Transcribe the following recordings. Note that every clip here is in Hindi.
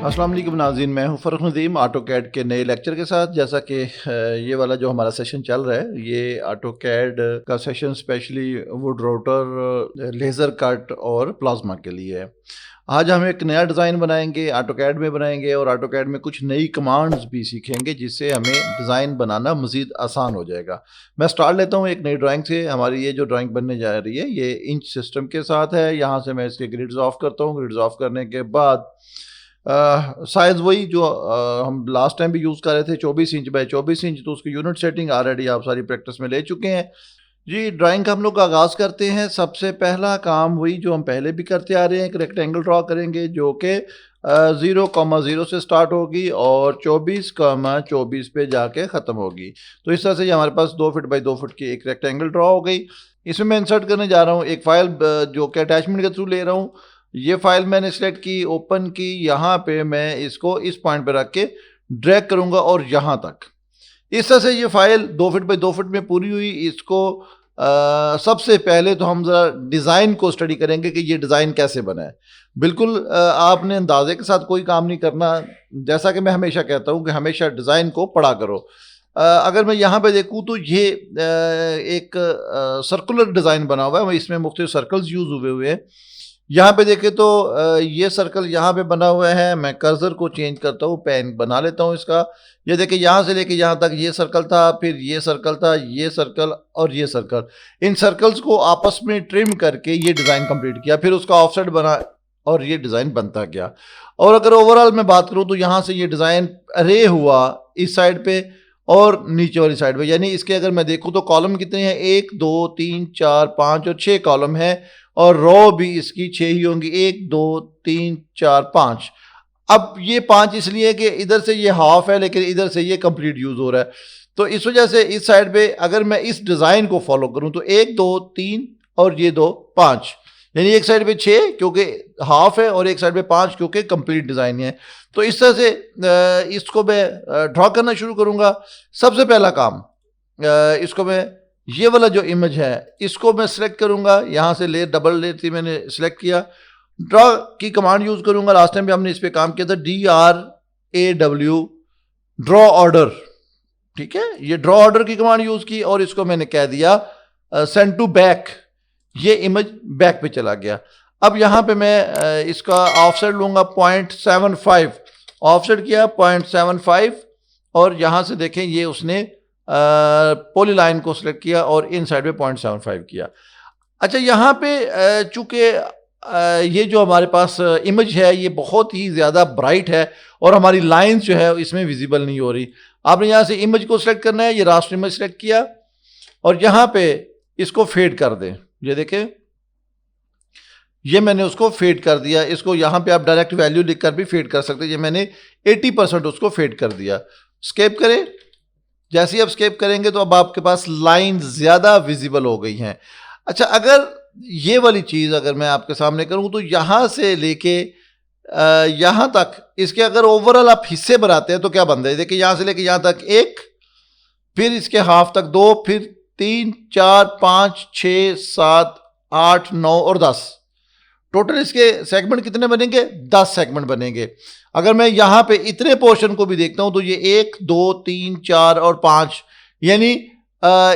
अस्सलाम वालेकुम नाज़रीन, मैं हूं फ़र्रुख नदीम ऑटोकैड के नए लेक्चर के साथ। जैसा कि ये वाला जो हमारा सेशन चल रहा है, ये ऑटोकैड का session specially would rotor, laser cut और प्लाज्मा के लिए है। आज हम एक नया डिज़ाइन बनाएंगे, ऑटोकैड में बनाएंगे और ऑटोकैड में कुछ नई कमांड्स भी सीखेंगे जिससे हमें डिज़ाइन बनाना मज़ीद आसान हो जाएगा। मैं स्टार्ट लेता हूँ एक नई ड्राइंग से। हमारी ये जो ड्राइंग बनने जा रही है ये इंच सिस्टम के साथ है। यहाँ से मैं इसके ग्रिड्स ऑफ करता हूँ। ग्रिड्स ऑफ करने के बाद साइज़ वही जो हम लास्ट टाइम भी यूज़ कर रहे थे, 24 इंच बाय 24 इंच। तो उसकी यूनिट सेटिंग ऑलरेडी आप सारी प्रैक्टिस में ले चुके हैं जी। ड्राइंग का हम लोग आगाज़ करते हैं। सबसे पहला काम वही जो हम पहले भी करते आ रहे हैं, एक रेक्टेंगल ड्रॉ करेंगे जो कि 0,0 से स्टार्ट होगी और 24,24 पे जाके ख़त्म होगी। तो इस तरह से ये हमारे पास 2 फीट बाई 2 फीट की एक रेक्टेंगल ड्रॉ हो गई। इसमें मैं इंसर्ट करने जा रहा हूँ एक फ़ाइल जो कि अटैचमेंट के थ्रू ले रहा हूँ। ये फाइल मैंने सिलेक्ट की, ओपन की। यहाँ पे मैं इसको इस पॉइंट पे रख के ड्रैग करूँगा और यहाँ तक। इस तरह से ये फाइल 2 फीट बाई 2 फीट में पूरी हुई। इसको सबसे पहले तो हम ज़रा डिज़ाइन को स्टडी करेंगे कि ये डिज़ाइन कैसे बना है। बिल्कुल आपने अंदाजे के साथ कोई काम नहीं करना। जैसा कि मैं हमेशा कहता हूँ कि हमेशा डिज़ाइन को पढ़ा करो। अगर मैं यहाँ पे देखूँ तो ये एक सर्कुलर डिज़ाइन बना हुआ है, इसमें मुख्तलिफ सर्कल्स यूज़ हुए हैं। यहाँ पे देखें तो ये सर्कल यहाँ पे बना हुआ है। मैं कर्सर को चेंज करता हूँ, पेन बना लेता हूँ इसका। ये देखिए यहाँ से लेके यहाँ तक ये सर्कल था, फिर ये सर्कल था, ये सर्कल और ये सर्कल। इन सर्कल्स को आपस में ट्रिम करके ये डिज़ाइन कंप्लीट किया, फिर उसका ऑफसेट बना और ये डिज़ाइन बनता गया। और अगर ओवरऑल मैं बात करूँ तो यहाँ से ये डिज़ाइन अरे हुआ इस साइड पे और नीचे वाली साइड पे। यानी इसके अगर मैं देखूँ तो कॉलम कितने हैं, 1 2 3 4 5 और 6 कॉलम है और रो भी इसकी 6 ही होंगी, 1 2 3 4 5। अब ये 5 इसलिए कि इधर से ये हाफ है लेकिन इधर से ये कंप्लीट यूज़ हो रहा है। तो इस वजह से इस साइड पे अगर मैं इस डिज़ाइन को फॉलो करूं तो 1 2 3 और ये 2 5, यानी एक साइड पे 6 क्योंकि हाफ है और एक साइड पे 5 क्योंकि कंप्लीट डिज़ाइन है। तो इस तरह से इसको मैं ड्रॉ करना शुरू करूँगा। सबसे पहला काम इसको मैं ये वाला जो इमेज है इसको मैं सिलेक्ट करूंगा। यहाँ से लेयर, डबल लेयर थी, मैंने सिलेक्ट किया। ड्रॉ की कमांड यूज़ करूंगा। लास्ट टाइम भी हमने इस पे काम किया था, DRAW, ड्रॉ ऑर्डर। ठीक है, ये ड्रॉ ऑर्डर की कमांड यूज़ की और इसको मैंने कह दिया सेंड टू बैक। ये इमेज बैक पे चला गया। अब यहाँ पे मैं इसका ऑफसेट लूँगा 0.75। ऑफसेट किया 0.75 और यहाँ से देखें ये उसने पॉलीलाइन को सिलेक्ट किया और इन साइड पे 0.75 किया। अच्छा, यहाँ पे चूँकि ये जो हमारे पास इमेज है ये बहुत ही ज़्यादा ब्राइट है और हमारी लाइंस जो है इसमें विजिबल नहीं हो रही। आपने यहाँ से इमेज को सिलेक्ट करना है, ये रास्टर इमेज सिलेक्ट किया और यहाँ पे इसको फेड कर दें। ये देखें, ये मैंने उसको फेड कर दिया। इसको यहाँ पे आप डायरेक्ट वैल्यू लिख कर भी फेड कर सकते हैं। ये मैंने 80% उसको फेड कर दिया। स्केप करें। जैसे ही आप स्केप करेंगे तो अब आपके पास लाइन ज़्यादा विजिबल हो गई हैं। अच्छा, अगर ये वाली चीज़ अगर मैं आपके सामने करूँ तो यहाँ से लेके यहाँ तक इसके अगर ओवरऑल आप हिस्से बनाते हैं तो क्या बनता है। देखिए, यहाँ से लेके यहाँ तक 1, फिर इसके हाफ तक 2, फिर 3 4 5 6 7 8 9 और 10। टोटल इसके सेगमेंट कितने बनेंगे? 10 सेगमेंट बनेंगे। अगर मैं यहाँ पे इतने पोर्शन को भी देखता हूँ तो ये 1 2 3 4 और 5, यानी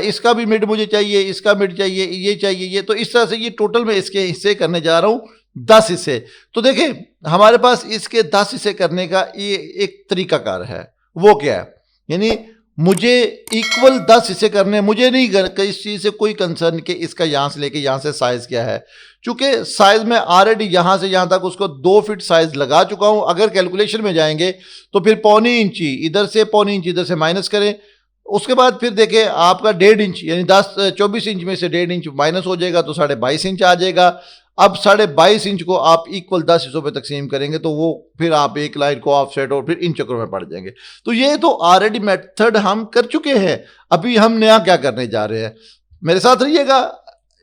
इसका भी मिड मुझे चाहिए, इसका मिड चाहिए, ये चाहिए, ये। तो इस तरह से ये टोटल में इसके हिस्से करने जा रहा हूँ 10 हिस्से। तो देखें हमारे पास इसके 10 हिस्से करने का ये एक तरीकाकार है। वो क्या है, यानी मुझे इक्वल 10 हिस्से करने। मुझे नहीं इस चीज़ से कोई कंसर्न कि इसका यहाँ से लेके यहाँ से साइज़ क्या है, चूँकि साइज़ में ऑलरेडी यहाँ से यहाँ तक उसको 2 फीट साइज़ लगा चुका हूँ। अगर कैलकुलेशन में जाएंगे तो फिर 0.25 इंची इधर से, 0.25 इंची इधर से माइनस करें। उसके बाद फिर देखें आपका 1.5 इंच, यानी 24 इंच में से 1.5 इंच माइनस हो जाएगा तो 22.5 इंच आ जाएगा। अब 22.5 इंच को आप इक्वल 10 हिस्सों पे तकसीम करेंगे तो वो फिर आप एक लाइन को ऑफसेट और फिर इन चक्रों में पड़ जाएंगे। तो ये तो ऑलरेडी मेथड हम कर चुके हैं। अभी हम नया क्या करने जा रहे हैं, मेरे साथ रहिएगा।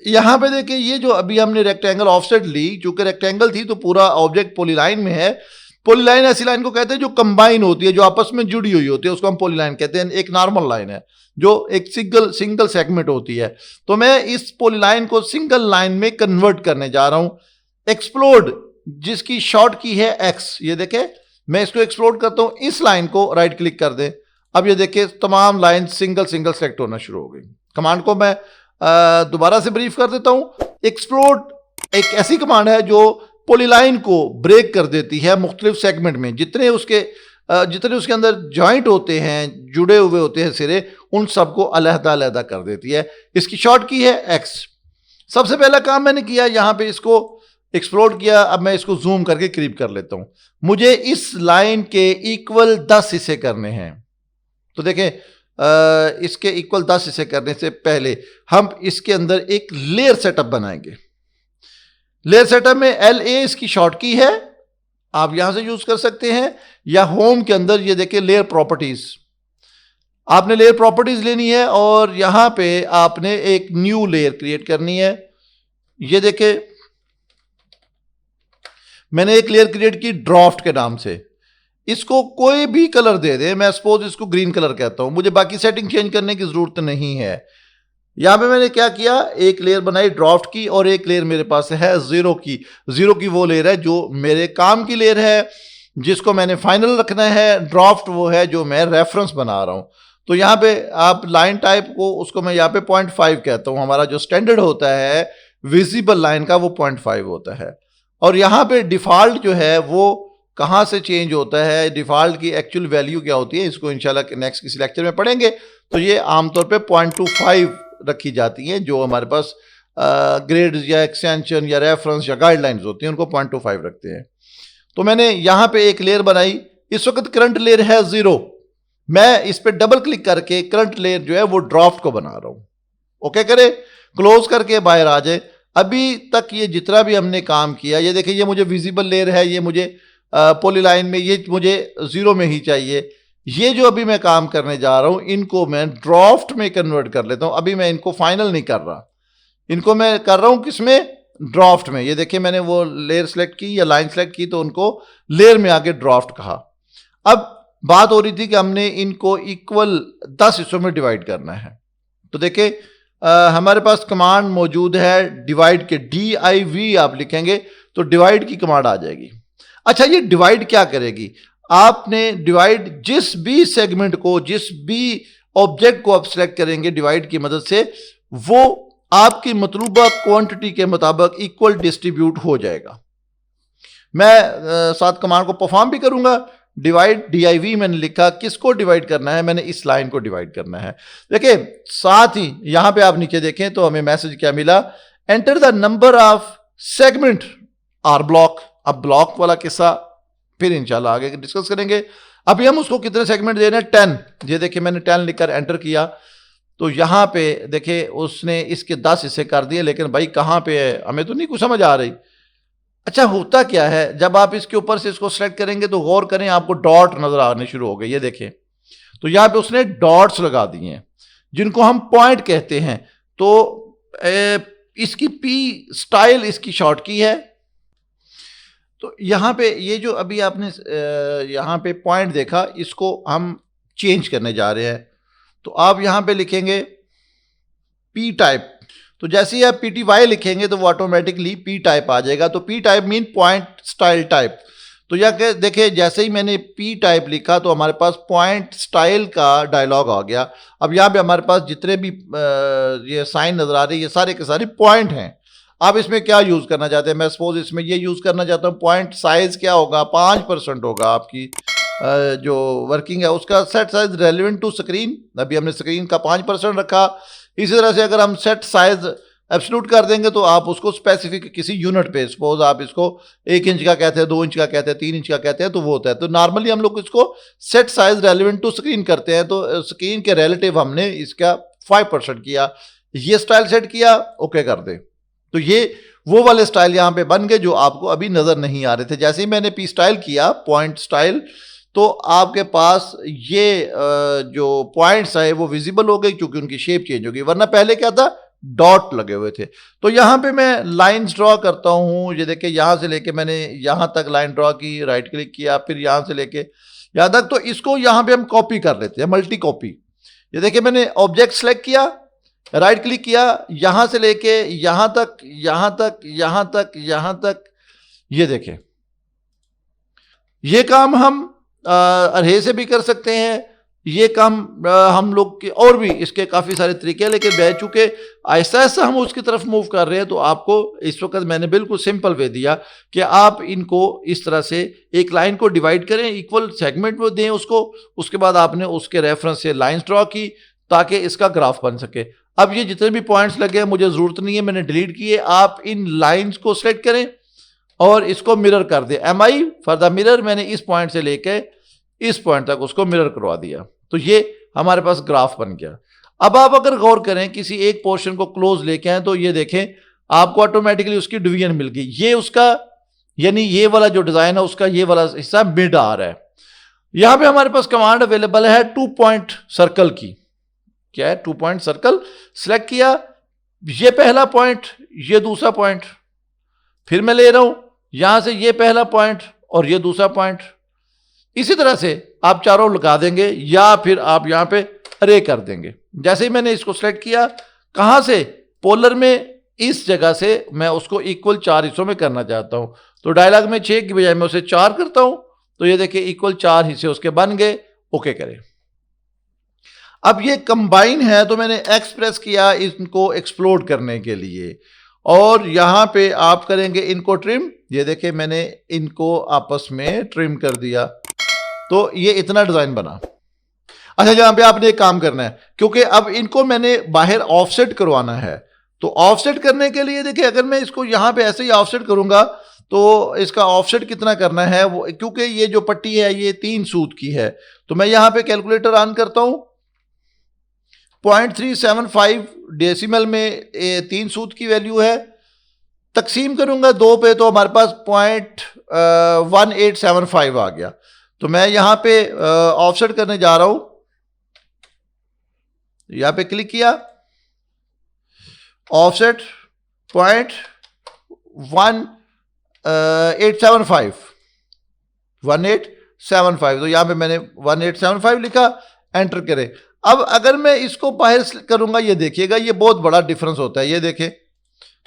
यहाँ पे देखिए, ये जो अभी हमने रेक्टेंगल ऑफसेट ली, चूंकि रेक्टेंगल थी तो पूरा ऑब्जेक्ट पॉलीलाइन में है। पॉलीलाइन ऐसी लाइन को कहते हैं जो कंबाइन होती है, जो आपस में जुड़ी हुई होती है, उसको हम पॉलीलाइन कहते हैं। एक नॉर्मल लाइन है जो एक सिंगल सेगमेंट होती है। तो मैं इस पॉलीलाइन को सिंगल लाइन में कन्वर्ट करने जा रहा हूं। एक्सप्लोड जिसकी शॉर्ट की है एक्स, ये देखें मैं इसको एक्सप्लोर करता हूं, इस लाइन को राइट क्लिक कर दें। अब ये देखिए तमाम लाइन सिंगल सिंगल सेलेक्ट होना शुरू हो गई। कमांड को मैं दोबारा से ब्रीफ कर देता हूं। एक्सप्लोड एक ऐसी कमांड है जो पॉलीलाइन को ब्रेक कर देती है मुख्तलिफ सेगमेंट में। जितने उसके अंदर जॉइंट होते हैं, जुड़े हुए होते हैं सिरे, उन सबको अलहदा अलहदा कर देती है। इसकी शॉर्ट की है एक्स। सबसे पहला काम मैंने किया, यहां पे इसको एक्सप्लोर किया। अब मैं इसको जूम करके करीब कर लेता हूं। मुझे इस लाइन के इक्वल 10 हिस्से करने हैं। तो देखें, इसके इक्वल 10 हिस्से करने से पहले हम इसके अंदर एक लेयर सेटअप बनाएंगे। लेयर सेटअप में LA इसकी शॉर्ट की है, आप यहां से यूज कर सकते हैं, या होम के अंदर ये देखिए लेयर प्रॉपर्टीज। आपने लेयर प्रॉपर्टीज लेनी है और यहां पे आपने एक न्यू लेयर क्रिएट करनी है। ये देखे मैंने एक लेयर क्रिएट की ड्राफ्ट के नाम से। इसको कोई भी कलर दे दे, मैं सपोज इसको ग्रीन कलर कहता हूं, मुझे बाकी सेटिंग चेंज करने की जरूरत नहीं है। यहां पे मैंने क्या किया, एक लेयर बनाई ड्राफ्ट की और एक लेयर मेरे पास है जीरो की। जीरो की वो लेयर है जो मेरे काम की लेयर है, जिसको मैंने फाइनल रखना है। ड्राफ्ट वो है जो मैं रेफरेंस बना रहा हूं। तो यहां पे आप लाइन टाइप को, उसको मैं यहां पे 0.5 कहता हूं। हमारा जो स्टैंडर्ड होता है विजिबल लाइन का, वो 0.5 होता है। और यहां पे डिफॉल्ट जो है वो कहां से चेंज होता है, डिफॉल्ट की एक्चुअल वैल्यू क्या होती है, इसको इंशाल्लाह नेक्स्ट किसी लेक्चर में पढ़ेंगे। तो ये आमतौर पे 0.25 रखी जाती हैं। जो हमारे पास ग्रेड्स या एक्सटेंशन या रेफरेंस या गाइडलाइंस होती हैं, उनको 0.25 रखते हैं। तो मैंने यहां पे एक लेयर बनाई। इस वक्त करंट लेयर है 0। मैं इस पे डबल क्लिक करके करंट लेयर जो है वो ड्राफ्ट को बना रहा हूं। ओके करें, क्लोज करके बाहर आ जाए। अभी तक ये जितना भी हमने काम किया, ये देखिए, ये मुझे विजिबल लेयर है, ये मुझे पॉलीलाइन में, ये मुझे 0 में ही चाहिए। ये जो अभी मैं काम करने जा रहा हूं, इनको मैं ड्राफ्ट में कन्वर्ट कर लेता हूं। अभी मैं इनको फाइनल नहीं कर रहा, इनको मैं कर रहा हूं किसमें, ड्राफ्ट में। ये देखिए मैंने वो लेयर सेलेक्ट की या लाइन सेलेक्ट की, तो उनको लेयर में आके ड्राफ्ट कहा। अब बात हो रही थी कि हमने इनको इक्वल 10 हिस्सों में डिवाइड करना है। तो देखिए हमारे पास कमांड मौजूद है डिवाइड के, DIV आप लिखेंगे तो डिवाइड की कमांड आ जाएगी। अच्छा, ये डिवाइड क्या करेगी, आपने डिवाइड जिस भी सेगमेंट को, जिस भी ऑब्जेक्ट को आप सिलेक्ट करेंगे डिवाइड की मदद से, वो आपकी मतलूबा क्वांटिटी के मुताबिक इक्वल डिस्ट्रीब्यूट हो जाएगा। मैं साथ कमांड को परफॉर्म भी करूंगा। डिवाइड DIV मैंने लिखा, किसको डिवाइड करना है, मैंने इस लाइन को डिवाइड करना है। देखिए साथ ही यहां पे आप नीचे देखें तो हमें मैसेज क्या मिला, enter the number of segment R block. अब ब्लॉक वाला किस्सा फिर इंशाल्लाह आगे डिस्कस करेंगे। अभी हम उसको कितने सेगमेंट दे रहे हैं, 10। ये देखिए मैंने 10 लिखकर एंटर किया, तो यहां पे देखिए उसने इसके 10 हिस्से कर दिए। लेकिन भाई कहां पे है, हमें तो नहीं कुछ समझ आ रही। अच्छा, होता क्या है, जब आप इसके ऊपर से इसको सेलेक्ट करेंगे तो गौर करें, आपको डॉट नजर आने शुरू हो गए। ये देखें, तो यहां पे उसने डॉट्स लगा दिए हैं, जिनको हम पॉइंट कहते हैं। तो इसकी P स्टाइल इसकी शॉर्ट की है। तो यहां पे ये जो अभी आपने यहां पे पॉइंट देखा, इसको हम चेंज करने जा रहे हैं। तो आप यहां पे लिखेंगे P टाइप। तो जैसे ही आप PTY लिखेंगे तो वो ऑटोमेटिकली P टाइप आ जाएगा। तो P type mean point style type. तो यह देखिए, जैसे ही मैंने P टाइप लिखा तो हमारे पास पॉइंट स्टाइल का डायलॉग आ गया। अब यहाँ पे हमारे पास जितने भी ये साइन नजर आ रही है, ये सारे के सारे पॉइंट हैं। आप इसमें क्या यूज करना चाहते हैं, मैं सपोज इसमें ये यूज करना चाहता हूँ। पॉइंट साइज क्या होगा, 5% होगा आपकी जो वर्किंग है उसका। Set size relevant to screen, अभी हमने स्क्रीन का 5% रखा। इसी तरह से अगर हम सेट साइज एब्सोल्यूट कर देंगे तो आप उसको स्पेसिफिक किसी यूनिट पे, सपोज आप इसको 1 इंच का कहते हैं, 2 इंच का कहते हैं, 3 इंच का कहते हैं, तो वो होता है। तो नॉर्मली हम लोग इसको set size relevant to screen करते हैं। तो स्क्रीन के रिलेटिव हमने इसका 5% किया। ये स्टाइल सेट किया, ओके कर दे। तो ये वो वाले स्टाइल यहाँ पे बन गए जो आपको अभी नजर नहीं आ रहे थे। जैसे ही मैंने P स्टाइल किया, पॉइंट स्टाइल, तो आपके पास ये जो पॉइंट्स है वो विजिबल हो गई, क्योंकि उनकी शेप चेंज हो गई। वरना पहले क्या था, डॉट लगे हुए थे। तो यहां पे मैं लाइंस ड्रॉ करता हूं। ये देखिए, यहां से लेके मैंने यहां तक लाइन ड्रॉ की, राइट क्लिक किया, फिर यहां से लेके यहां तक। तो इसको यहां पे हम कॉपी कर लेते हैं, मल्टी कॉपी। ये देखिए मैंने ऑब्जेक्ट सेलेक्ट किया, राइट क्लिक किया, यहां से लेके यहां तक, यहां तक, यहां तक, यहां तक। ये देखिए ये काम हम अरहे से भी कर सकते हैं, ये काम हम लोग के और भी इसके काफ़ी सारे तरीके हैं, लेकिन बह चुके आहिस्ता आहिस्ता हम उसकी तरफ मूव कर रहे हैं। तो आपको इस वक्त मैंने बिल्कुल सिंपल वे दिया कि आप इनको इस तरह से एक लाइन को डिवाइड करें, इक्वल सेगमेंट में दें उसको, उसके बाद आपने उसके रेफरेंस से लाइंस ड्रॉ की ताकि इसका ग्राफ बन सके। अब ये जितने भी पॉइंट्स लगे हैं मुझे ज़रूरत नहीं है, मैंने डिलीट किए। आप इन लाइन्स को सेलेक्ट करें और इसको मिरर कर दें। MI फॉर द मिरर, मैंने इस पॉइंट से लेके इस पॉइंट तक उसको मिरर करवा दिया, तो ये हमारे पास ग्राफ बन गया। अब आप अगर गौर करें किसी एक पोर्शन को क्लोज लेके आए तो ये देखें आपको ऑटोमेटिकली उसकी डिवीजन मिल गई। ये उसका यानी ये वाला जो डिजाइन है उसका ये वाला हिस्सा मिड आ रहा है। यहां पे हमारे पास कमांड अवेलेबल है 2 पॉइंट सर्कल की। क्या है? 2 पॉइंट सर्कल। सिलेक्ट किया, ये पहला पॉइंट, ये दूसरा पॉइंट, फिर मैं ले रहा हूं यहां से ये पहला पॉइंट और ये दूसरा पॉइंट। इसी तरह से आप चारों लगा देंगे या फिर आप यहां पे अरे कर देंगे। जैसे ही मैंने इसको सेलेक्ट किया, कहां से? पोलर में इस जगह से मैं उसको इक्वल 4 हिस्सों में करना चाहता हूं, तो डायलॉग में 6 की बजाय मैं उसे 4 करता हूं, तो ये देखिए इक्वल 4 हिस्से उसके बन गए। ओके करें। अब ये कंबाइन है तो मैंने एक्स प्रेस किया इनको एक्सप्लोड करने के लिए, और यहां पे आप करेंगे इनको ट्रिम। ये देखिए मैंने इनको आपस में ट्रिम कर दिया, तो ये इतना डिजाइन बना। अच्छा, यहां पे आपने एक काम करना है, क्योंकि अब इनको मैंने बाहर ऑफसेट करवाना है, तो ऑफसेट करने के लिए देखिए अगर मैं इसको यहां पे ऐसे ही ऑफसेट करूंगा तो इसका ऑफसेट कितना करना है वो, क्योंकि ये जो पट्टी है ये 3 सूत की है, तो मैं यहां पे कैलकुलेटर ऑन करता हूं। 0.375 डेसिमल में 3 सूत की वैल्यू है, तकसीम करूंगा 2 पे तो हमारे पास 0.1875 आ गया। तो मैं यहां पे ऑफसेट करने जा रहा हूं, यहां पे क्लिक किया, ऑफसेट 0.1875 तो यहां पे मैंने 1875 लिखा, एंटर करें। अब अगर मैं इसको बाहर करूंगा, ये देखिएगा ये बहुत बड़ा डिफरेंस होता है। ये देखें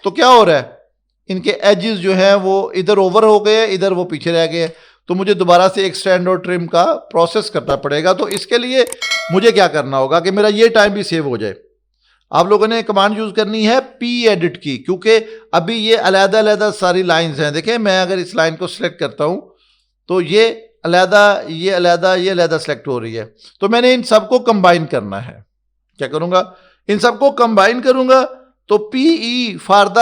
तो क्या हो रहा है, इनके एजेस जो हैं वो इधर ओवर हो गए, इधर वो पीछे रह गए, तो मुझे दोबारा से एक्सटेंड और ट्रिम का प्रोसेस करना पड़ेगा। तो इसके लिए मुझे क्या करना होगा कि मेरा ये टाइम भी सेव हो जाए। आप लोगों ने कमांड यूज करनी है पी एडिट की, क्योंकि अभी ये अलहदा अलहदा सारी लाइंस हैं। देखें मैं अगर इस लाइन को सिलेक्ट करता हूं तो ये अलहदा, ये अलहदा, ये अलहदा सेलेक्ट हो रही है, तो मैंने इन सबको कंबाइन करना है। क्या करूंगा? इन सबको कंबाइन करूंगा, तो PE for the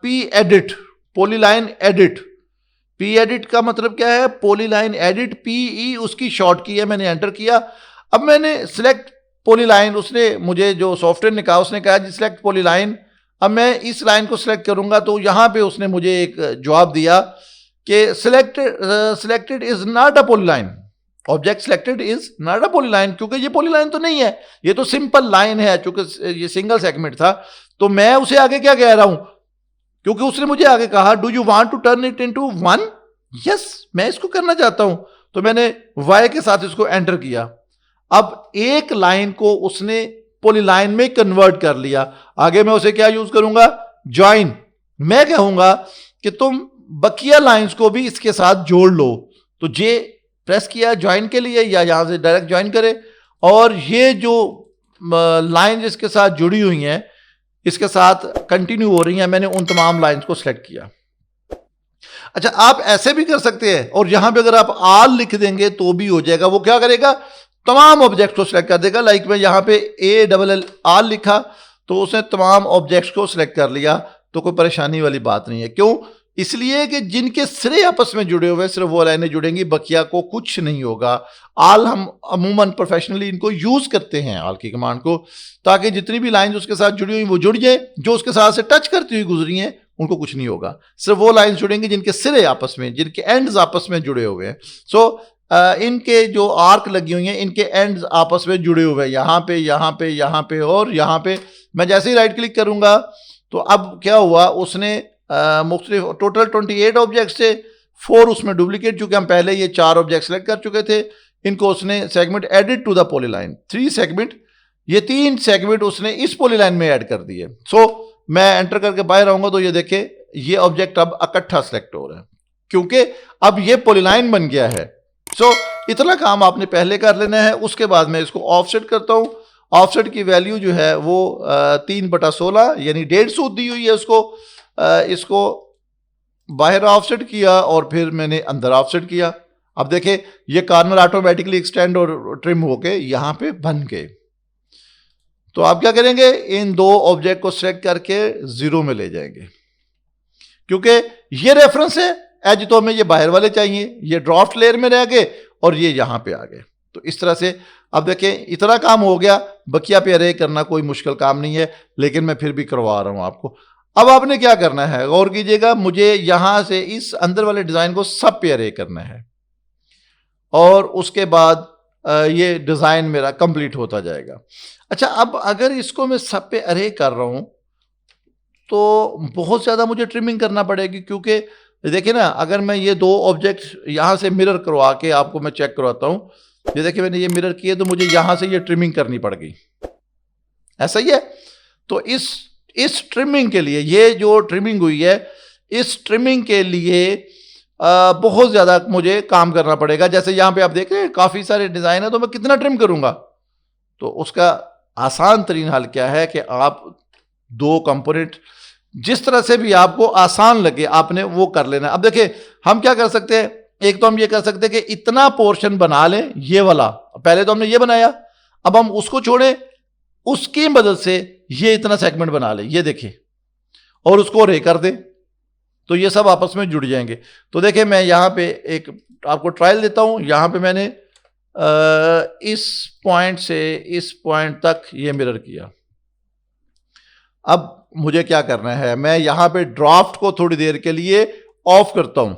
P edit, polyline edit. P edit का मतलब क्या है? Polyline edit. पीई उसकी शॉर्ट की है, मैंने एंटर किया। अब मैंने सिलेक्ट पॉलीलाइन, उसने मुझे जो सॉफ्टवेयर ने कहा, उसने कहा जी सिलेक्ट पॉलीलाइन। अब मैं इस लाइन को सिलेक्ट करूंगा तो यहां पे उसने मुझे एक जवाब दिया कि selected is not a polyline, object selected is not a polyline, क्योंकि ये पॉलीलाइन तो नहीं है, ये तो सिंपल लाइन है, क्योंकि ये सिंगल सेगमेंट था। तो मैं उसे आगे क्या कह रहा हूं, क्योंकि उसने मुझे आगे कहा do you want to turn it into 1, yes मैं इसको करना चाहता हूं, तो मैंने वाई के साथ इसको एंटर किया। अब एक लाइन को उसने पॉलीलाइन में कन्वर्ट कर लिया। आगे मैं उसे क्या यूज करूंगा? ज्वाइन। मैं कहूंगा कि तुम बकिया लाइंस को भी इसके साथ जोड़ लो, तो जे प्रेस किया ज्वाइन के लिए, या यहां से डायरेक्ट ज्वाइन करे, और ये जो लाइन इसके साथ जुड़ी हुई हैं इसके साथ कंटिन्यू हो रही हैं, मैंने उन तमाम लाइंस को सिलेक्ट किया। अच्छा, आप ऐसे भी कर सकते हैं, और यहां पे अगर आप आल लिख देंगे तो भी हो जाएगा। वो क्या करेगा? तमाम ऑब्जेक्ट्स को सिलेक्ट कर देगा। लाइक मैं यहां पे ALL आल लिखा तो उसने तमाम ऑब्जेक्ट्स को सिलेक्ट कर लिया, तो कोई परेशानी वाली बात नहीं है। क्यों? इसलिए कि जिनके सिरे आपस में जुड़े हुए सिर्फ वो लाइनें जुड़ेंगी, बकिया को कुछ नहीं होगा। आल हम अमूमन प्रोफेशनली इनको यूज करते हैं, आल की कमांड को, ताकि जितनी भी लाइन उसके साथ जुड़ी हुई वो जुड़ जाए, जो उसके साथ से टच करती हुई गुजरी हैं उनको कुछ नहीं होगा। सिर्फ वो लाइन जुड़ेंगी जिनके सिरे आपस में, जिनके एंड्स आपस में जुड़े हुए हैं। सो इनके जो आर्क लगी हुई हैं इनके एंड्स आपस में जुड़े हुए हैं, यहाँ पे, यहाँ पे, यहाँ पे और यहाँ पे। मैं जैसे ही राइट क्लिक करूंगा तो अब क्या हुआ, उसने मुख्तलिफ टोटल 28 ऑब्जेक्ट से 4 उसमें डुप्लीकेट, चूंकि हम पहले ये 4 ऑब्जेक्ट सेलेक्ट कर चुके थे, इनको उसने segment added to the polyline, 3 segment, ये 3 सेगमेंट उसने इस पॉलीलाइन में ऐड कर दिए। सो मैं एंटर करके बाहर आऊंगा तो ये देखे ये ऑब्जेक्ट अब इकट्ठा सेलेक्ट हो रहा है। क्योंकि अब ये पॉलीलाइन बन गया है। सो इतना काम आपने पहले कर लेना है। उसके बाद मैं इसको ऑफसेट करता हूं। ऑफसेट की वैल्यू जो है वो 3/16 यानी 150 दी हुई है उसको। इसको बाहर ऑफसेट किया और फिर मैंने अंदर ऑफसेट किया। अब देखें ये कॉर्नर ऑटोमेटिकली एक्सटेंड और ट्रिम होके यहां पे बन गए। तो आप क्या करेंगे, इन दो ऑब्जेक्ट को सिलेक्ट करके 0 में ले जाएंगे, क्योंकि ये रेफरेंस है। एज तो हमें ये बाहर वाले चाहिए, ये ड्राफ्ट लेयर में रह गए और ये यहां पे आ गए। तो इस तरह से अब देखें इतना काम हो गया। बकिया पे अरे करना कोई मुश्किल काम नहीं है, लेकिन मैं फिर भी करवा रहा हूं आपको। अब आपने क्या करना है, गौर कीजिएगा, मुझे यहां से इस अंदर वाले डिजाइन को सब पे अरे करना है और उसके बाद ये डिजाइन मेरा कंप्लीट होता जाएगा। अच्छा, अब अगर इसको मैं सब पे अरे कर रहा हूं तो बहुत ज्यादा मुझे ट्रिमिंग करना पड़ेगी, क्योंकि देखिए ना, अगर मैं ये दो ऑब्जेक्ट यहां से मिरर करवा के आपको मैं चेक करवाता हूं, ये देखिए मैंने ये मिरर किए तो मुझे यहां से ये ट्रिमिंग करनी पड़ गई। ऐसा ही है। तो इस ट्रिमिंग के लिए, ये जो ट्रिमिंग हुई है, इस ट्रिमिंग के लिए बहुत ज़्यादा मुझे काम करना पड़ेगा। जैसे यहाँ पे आप देख रहे हैं काफ़ी सारे डिज़ाइन है, तो मैं कितना ट्रिम करूँगा। तो उसका आसान तरीन हल क्या है कि आप दो कंपोनेंट जिस तरह से भी आपको आसान लगे आपने वो कर लेना। अब देखिए हम क्या कर सकते हैं, एक तो हम ये कर सकते हैं कि इतना पोर्शन बना लें, ये वाला पहले तो हमने ये बनाया, अब हम उसको छोड़ें, उसकी मदद से ये इतना सेगमेंट बना ले, ये देखिए, और उसको रे कर दे, तो ये सब आपस में जुड़ जाएंगे। तो देखिए मैं यहां पे एक आपको ट्रायल देता हूं। यहां पे मैंने इस पॉइंट से इस पॉइंट तक ये मिरर किया। अब मुझे क्या करना है, मैं यहां पे ड्राफ्ट को थोड़ी देर के लिए ऑफ करता हूं,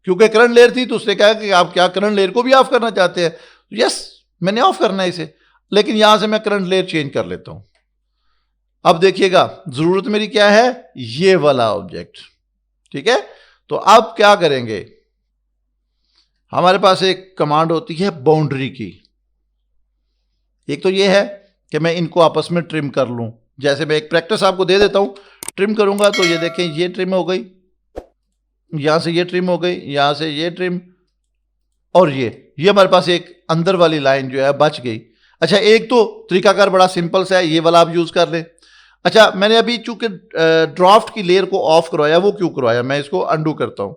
क्योंकि करंट लेयर थी तो उसने कहा कि आप क्या करंट लेयर को भी ऑफ करना चाहते हैं। यस, मैंने ऑफ करना है इसे, लेकिन यहां से मैं करंट लेयर चेंज कर लेता हूं। अब देखिएगा जरूरत मेरी क्या है, ये वाला ऑब्जेक्ट, ठीक है। तो अब क्या करेंगे, हमारे पास एक कमांड होती है बाउंड्री की। एक तो ये है कि मैं इनको आपस में ट्रिम कर लूं। जैसे मैं एक प्रैक्टिस आपको दे देता हूं, ट्रिम करूंगा तो ये देखें ये ट्रिम हो गई, यहां से ये ट्रिम हो गई, यहां से ये ट्रिम, और ये हमारे पास एक अंदर वाली लाइन जो है बच गई। अच्छा, एक तो तरीकाकार बड़ा सिंपल सा है, ये वाला आप यूज कर लें। अच्छा, मैंने अभी चूंकि ड्राफ्ट की लेयर को ऑफ करवाया, वो क्यों करवाया, मैं इसको अंडू करता हूं।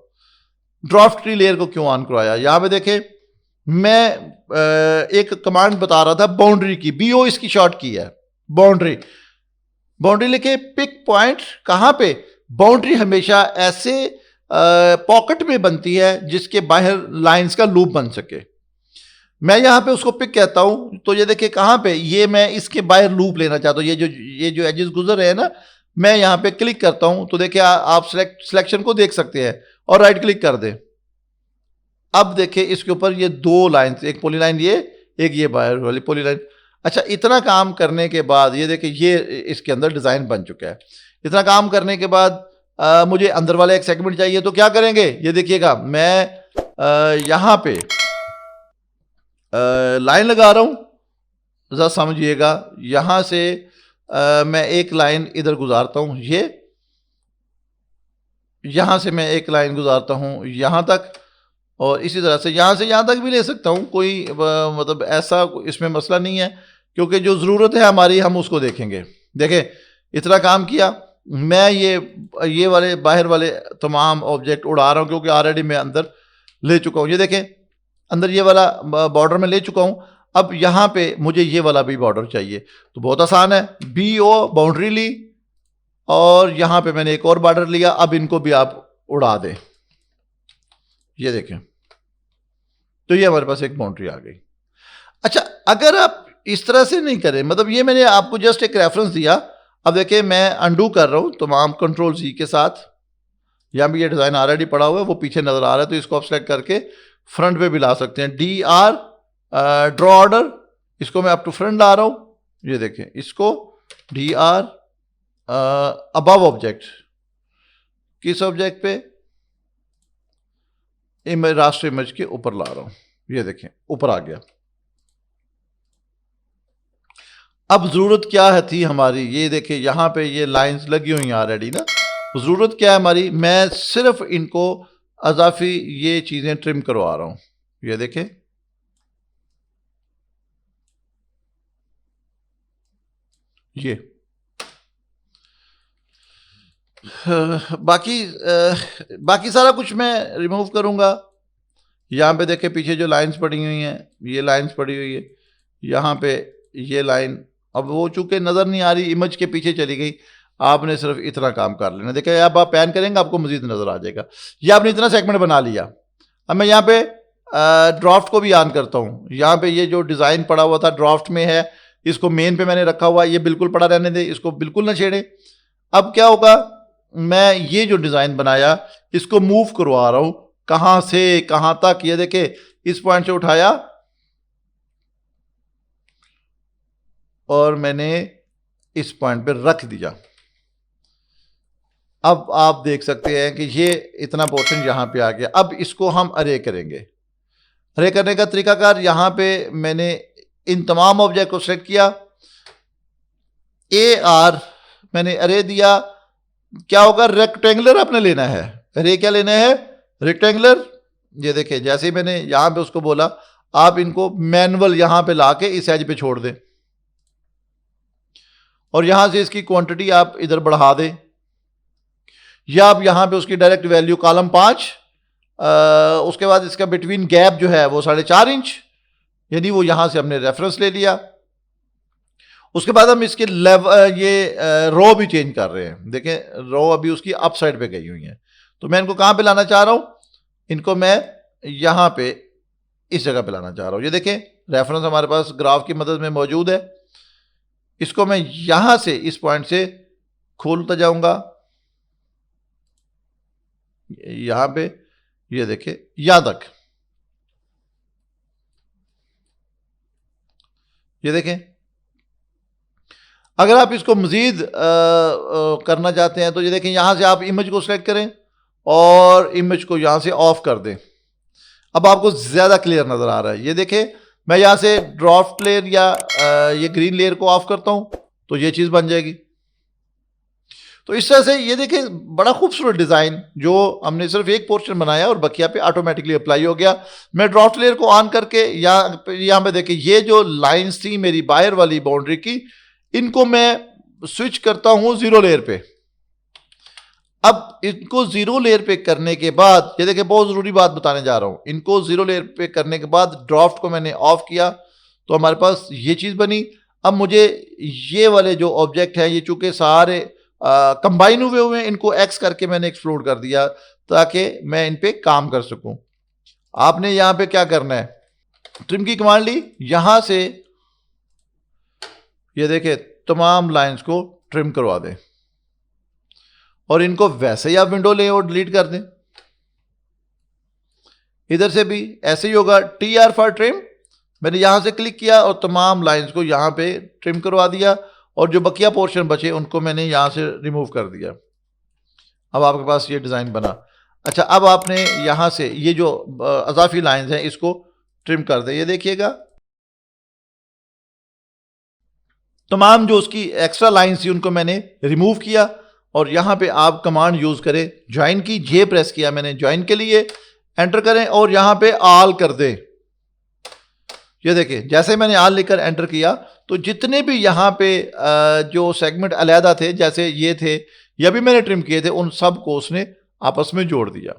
ड्राफ्ट की लेयर को क्यों ऑन करवाया, यहां पे देखें मैं एक कमांड बता रहा था बाउंड्री की, BO इसकी शॉर्ट की है, बाउंड्री। बाउंड्री लिखे, पिक पॉइंट कहां पे, बाउंड्री हमेशा ऐसे पॉकेट में बनती है जिसके बाहर लाइंस का लूप बन सके। मैं यहां पे उसको पिक कहता हूं, तो ये देखिए कहां पे, ये मैं इसके बाहर लूप लेना चाहता हूं। ये जो एजेस गुजर रहे हैं ना, मैं यहां पे क्लिक करता हूं तो देखिए आप सिलेक्शन को देख सकते हैं और राइट क्लिक कर दें। अब देखिए इसके ऊपर ये दो लाइन, एक पॉली लाइन ये, एक ये बाहर वाली पॉली लाइन। अच्छा, इतना काम करने के बाद ये देखिए ये इसके अंदर डिजाइन बन चुका है। इतना काम करने के बाद मुझे अंदर वाला एक सेगमेंट चाहिए, तो क्या करेंगे, ये देखिएगा मैं यहां पे लाइन लगा रहा हूं, जरा समझिएगा। यहां से मैं एक लाइन इधर गुजारता हूं, ये यहां से मैं एक लाइन गुजारता हूं यहां तक, और इसी तरह से यहां तक भी ले सकता हूं। कोई मतलब ऐसा इसमें मसला नहीं है, क्योंकि जो ज़रूरत है हमारी हम उसको देखेंगे। देखें इतना काम किया, मैं ये वाले बाहर वाले तमाम ऑब्जेक्ट उड़ा रहा हूं, क्योंकि ऑलरेडी मैं अंदर ले चुका हूं। ये देखें अंदर ये वाला बॉर्डर में ले चुका हूं। अब यहां पे मुझे ये वाला भी बॉर्डर चाहिए, तो बहुत आसान है, BO बाउंड्री ली और यहां पे मैंने एक और बॉर्डर लिया। अब इनको भी आप उड़ा दें, ये देखें, तो ये हमारे पास एक बाउंड्री आ गई। अच्छा, अगर आप इस तरह से नहीं करें, मतलब ये मैंने आपको जस्ट एक रेफरेंस दिया। अब देखिए मैं अंडू कर रहा हूं तमाम Ctrl+C के साथ। यहां भी ये डिजाइन ऑलरेडी पड़ा हुआ है, वो पीछे नजर आ रहा है, तो इसको आप सेलेक्ट करके फ्रंट पे भी ला सकते हैं। DR ड्रॉ ऑर्डर, इसको मैं अप टू फ्रंट ला रहा हूं। ये देखें इसको DR अबव ऑब्जेक्ट, किस ऑब्जेक्ट पे, इमेज रास्टर इमेज के ऊपर ला रहा हूं। ये देखें ऊपर आ गया। अब जरूरत क्या है थी हमारी, ये देखिए यहां पे ये लाइंस लगी हुई हैं ऑलरेडी ना। जरूरत क्या है हमारी, मैं सिर्फ इनको अजाफी ये चीज़ें ट्रिम करवा रहा हूँ। ये देखें, ये बाकी सारा कुछ मैं रिमूव करूँगा। यहाँ पे देखें पीछे जो लाइंस पड़ी हुई हैं, ये लाइंस पड़ी हुई है, यहाँ पे ये लाइन, अब वो चूंकि नज़र नहीं आ रही, इमेज के पीछे चली गई। आपने सिर्फ इतना काम कर लेना। देखिए अब आप पैन करेंगे आपको मजीद नज़र आ जाएगा। ये आपने इतना सेगमेंट बना लिया। अब मैं यहाँ पे ड्राफ्ट को भी ऑन करता हूँ। यहाँ पे ये जो डिज़ाइन पड़ा हुआ था ड्राफ्ट में है, इसको मेन पे मैंने रखा हुआ, ये बिल्कुल पड़ा रहने दे, इसको बिल्कुल ना छेड़े। अब क्या होगा, मैं ये जो डिज़ाइन बनाया इसको मूव करवा रहा हूँ, कहाँ से कहाँ तक। ये देखे इस पॉइंट से उठाया और मैंने इस पॉइंट पे रख दिया। अब आप देख सकते हैं कि ये इतना पोर्शन यहां पे आ गया। अब इसको हम अरे करेंगे। अरे करने का तरीकाकार, यहां पे मैंने इन तमाम ऑब्जेक्ट को सेलेक्ट किया, AR मैंने अरे दिया। क्या होगा, रेक्टेंगुलर आपने लेना है। अरे क्या लेना है, रेक्टेंगुलर। ये देखिए जैसे ही मैंने यहां पे उसको बोला, आप इनको मैनुअल यहां पे लाके इस एज पे छोड़ दें और यहां से इसकी क्वांटिटी आप इधर बढ़ा दें, या आप यहां पे उसकी डायरेक्ट वैल्यू कॉलम 5, उसके बाद इसका बिटवीन गैप जो है वो 4.5 इंच, यानी वो यहां से हमने रेफरेंस ले लिया। उसके बाद हम इसके ये रो भी चेंज कर रहे हैं। देखें रो अभी उसकी अप साइड पे गई हुई है, तो मैं इनको कहां पे लाना चाह रहा हूं, इनको मैं यहां पे इस जगह पे लाना चाह रहा हूं। ये देखें रेफरेंस हमारे पास ग्राफ की मदद में मौजूद है। इसको मैं यहां से इस पॉइंट से खोलता जाऊंगा यहां पे, ये देखें यहां तक। ये देखें, अगर आप इसको मजीद करना चाहते हैं तो ये देखें यहां से आप इमेज को सिलेक्ट करें और इमेज को यहां से ऑफ कर दें। अब आपको ज्यादा क्लियर नजर आ रहा है। ये देखें मैं यहां से ड्राफ्ट लेयर या ये ग्रीन लेयर को ऑफ करता हूं तो ये चीज बन जाएगी। तो इस तरह से ये देखें बड़ा खूबसूरत डिजाइन जो हमने सिर्फ एक पोर्शन बनाया और बकिया पे ऑटोमेटिकली अप्लाई हो गया। मैं ड्राफ्ट लेयर को ऑन करके यहां पे देखिए ये जो लाइंस थी मेरी बाहर वाली बाउंड्री की, इनको मैं स्विच करता हूं जीरो लेयर पे। अब इनको जीरो लेयर पे करने के बाद, ये देखिए बहुत जरूरी बात बताने जा रहा हूं, इनको जीरो लेयर पे करने के बाद ड्राफ्ट को मैंने ऑफ किया तो हमारे पास ये चीज बनी। अब मुझे ये वाले जो ऑब्जेक्ट है ये चूंकि सारे कंबाइन हुए हैं, इनको एक्स करके मैंने एक्सप्लोड कर दिया ताकि मैं इन पे काम कर सकूं। आपने यहां पे क्या करना है, ट्रिम की कमांड ली, यहां से ये देखें तमाम लाइंस को ट्रिम करवा दें और इनको वैसे ही आप विंडो ले और डिलीट कर दें। इधर से भी ऐसे ही होगा, TR फॉर ट्रिम। मैंने यहां से क्लिक किया और तमाम लाइंस को यहां पे ट्रिम करवा दिया और जो बकिया पोर्शन बचे उनको मैंने यहां से रिमूव कर दिया। अब आपके पास ये डिजाइन बना। अच्छा, अब आपने यहां से ये जो अजाफी लाइंस हैं इसको ट्रिम कर दे। ये देखिएगा तमाम जो उसकी एक्स्ट्रा लाइंस थी उनको मैंने रिमूव किया और यहां पे आप कमांड यूज करें ज्वाइन की, जे प्रेस किया मैंने ज्वाइन के लिए, एंटर करें और यहां पे ऑल कर दें। ये देखिए जैसे मैंने ऑल लिखकर एंटर किया तो जितने भी यहां पे जो सेगमेंट अलहदा थे, जैसे ये थे या भी मैंने ट्रिम किए थे, उन सब को उसने आपस में जोड़ दिया।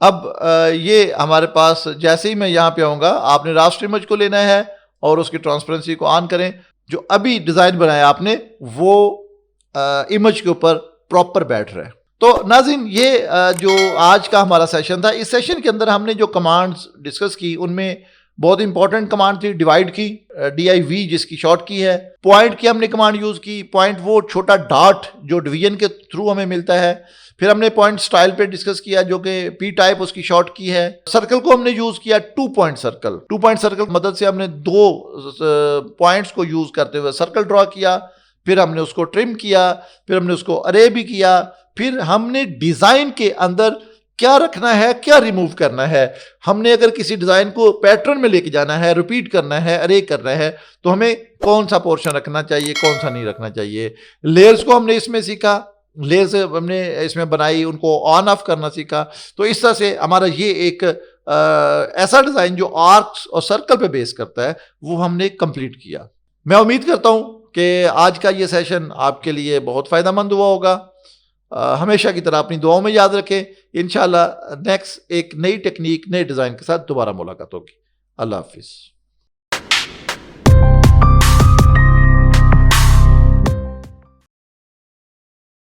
अब ये हमारे पास जैसे ही मैं यहां पे आऊंगा, आपने रास्टर इमेज को लेना है और उसकी ट्रांसपेरेंसी को ऑन करें। जो अभी डिजाइन बनाया आपने वो इमेज के ऊपर प्रॉपर बैठ रहा है। तो नाज़रीन ये जो आज का हमारा सेशन था, इस सेशन के अंदर हमने जो कमांड्स डिस्कस की उनमें बहुत इंपॉर्टेंट कमांड थी डिवाइड की, DIV जिसकी शॉर्ट की है। पॉइंट की हमने कमांड यूज की, पॉइंट वो छोटा डॉट जो डिवीजन के थ्रू हमें मिलता है। फिर हमने पॉइंट स्टाइल पे डिस्कस किया जो कि P टाइप उसकी शॉर्ट की है। सर्कल को हमने यूज किया 2 पॉइंट सर्कल। 2 पॉइंट सर्कल की मदद से हमने 2 पॉइंट्स को यूज करते हुए सर्कल ड्रॉ किया, फिर हमने उसको ट्रिम किया, फिर हमने उसको अरे भी किया, फिर हमने डिजाइन के अंदर क्या रखना है, क्या रिमूव करना है। हमने अगर किसी डिजाइन को पैटर्न में लेके जाना है, रिपीट करना है, अरे करना है, तो हमें कौन सा पोर्शन रखना चाहिए, कौन सा नहीं रखना चाहिए। लेयर्स को हमने इसमें सीखा, लेयर्स हमने इसमें बनाई, उनको ऑन ऑफ करना सीखा। तो इस तरह से हमारा ये एक ऐसा डिज़ाइन जो आर्क्स और सर्कल पे बेस करता है वो हमने कंप्लीट किया। मैं उम्मीद करता हूँ कि आज का ये सेशन आपके लिए बहुत फ़ायदेमंद हुआ होगा। हमेशा की तरह अपनी दुआओं में याद रखें। इंशाल्लाह नेक्स्ट एक नई टेक्निक, नए डिज़ाइन के साथ दोबारा मुलाकात होगी। अल्लाह हाफिज़।